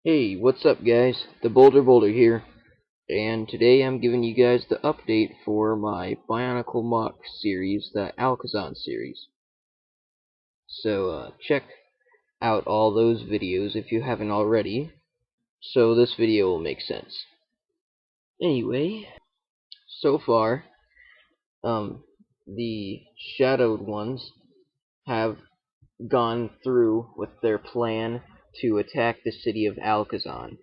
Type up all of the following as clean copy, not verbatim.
Hey, what's up guys? theBolderBoulder here, and today I'm giving you guys the update for my Bionicle Mock series, the Alkazon series. So check out all those videos if you haven't already, so this video will make sense. Anyway, so far, the shadowed ones have gone through with their plan to attack the city of Alkazon.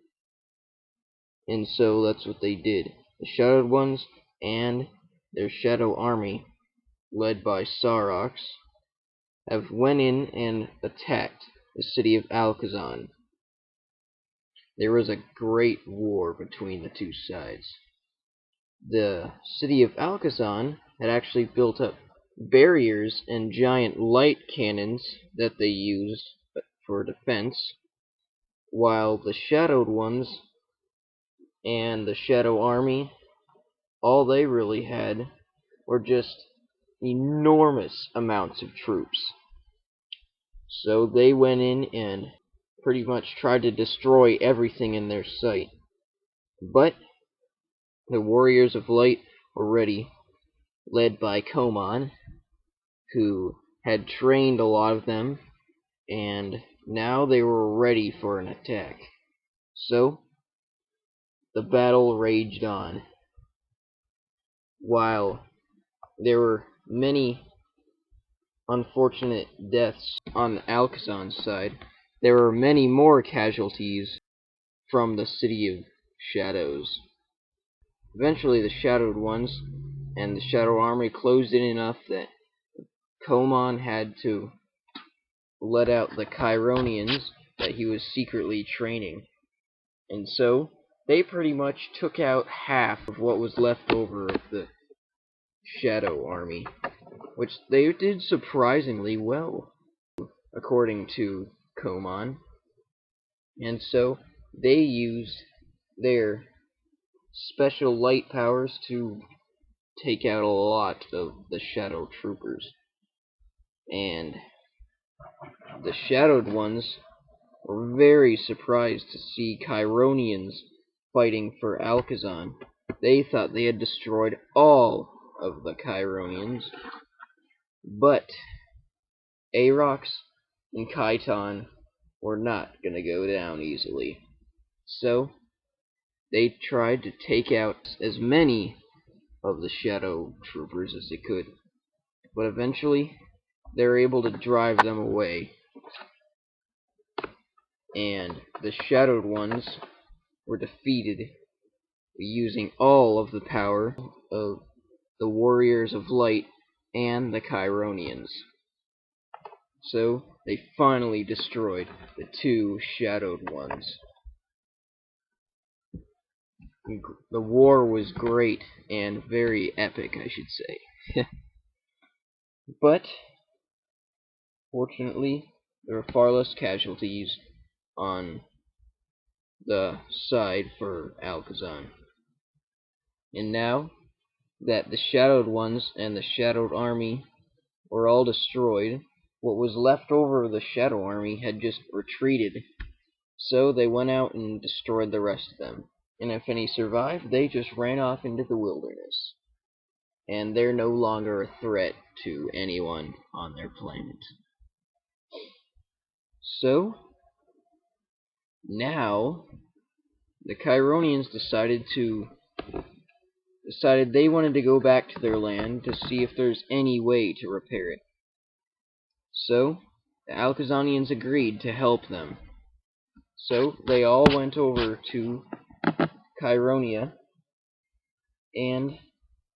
And so that's what they did. The Shadowed Ones and their Shadow Army, led by Saurox, have went in and attacked the city of Alkazon. There was a great war between the two sides. The city of Alkazon had actually built up barriers and giant light cannons that they used for defense, while the Shadowed Ones and the Shadow Army, all they really had were just enormous amounts of troops. So they went in and pretty much tried to destroy everything in their sight. But the Warriors of Light were ready, led by Komon, who had trained a lot of them, and now they were ready for an attack. So the battle raged on. While there were many unfortunate deaths on the Alkazon side, there were many more casualties from the City of Shadows. Eventually the Shadowed Ones and the Shadow Army closed in enough that Komon had to let out the Chironians that he was secretly training. And so they pretty much took out half of what was left over of the Shadow Army, which they did surprisingly well, according to Komon. And so they used their special light powers to take out a lot of the Shadow Troopers. And the Shadowed Ones were very surprised to see Chironians fighting for Alkazon. They thought they had destroyed all of the Chironians, but Arox and Kyton were not going to go down easily. So they tried to take out as many of the Shadow Troopers as they could, but eventually they were able to drive them away, and the Shadowed Ones were defeated using all of the power of the Warriors of Light and the Chironians. So they finally destroyed the two Shadowed Ones. The war was great and very epic, I should say. But fortunately, there were far less casualties on the side for Alkazon. And now that the Shadowed Ones and the Shadowed Army were all destroyed, what was left over of the Shadow Army had just retreated. So they went out and destroyed the rest of them. And if any survived, they just ran off into the wilderness. And they're no longer a threat to anyone on their planet. So now the Chironians decided they wanted to go back to their land to see if there's any way to repair it. So the Alkazonians agreed to help them. So they all went over to Chironia and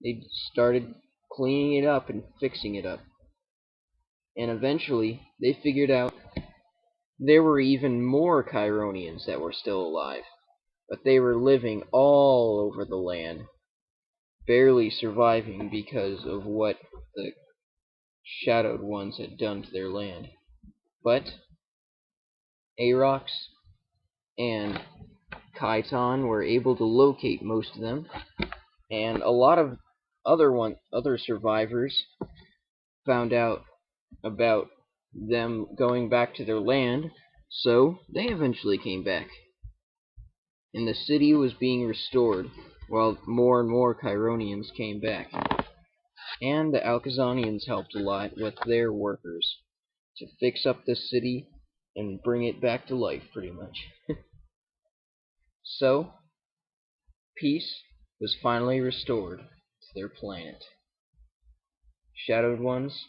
they started cleaning it up and fixing it up. And eventually they figured out there were even more Chironians that were still alive, but they were living all over the land, barely surviving because of what the Shadowed Ones had done to their land. But Arox and Kyton were able to locate most of them, and a lot of other survivors found out about them going back to their land, so they eventually came back. and the city was being restored, while more and more Chironians came back. And the Alkazonians helped a lot with their workers to fix up the city and bring it back to life, pretty much. So, peace was finally restored to their planet. Shadowed ones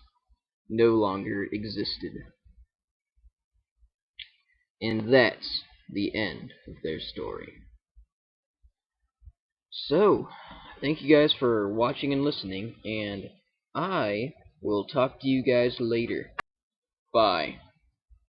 no longer existed. And that's the end of their story. So, thank you guys for watching and listening, and I will talk to you guys later. Bye.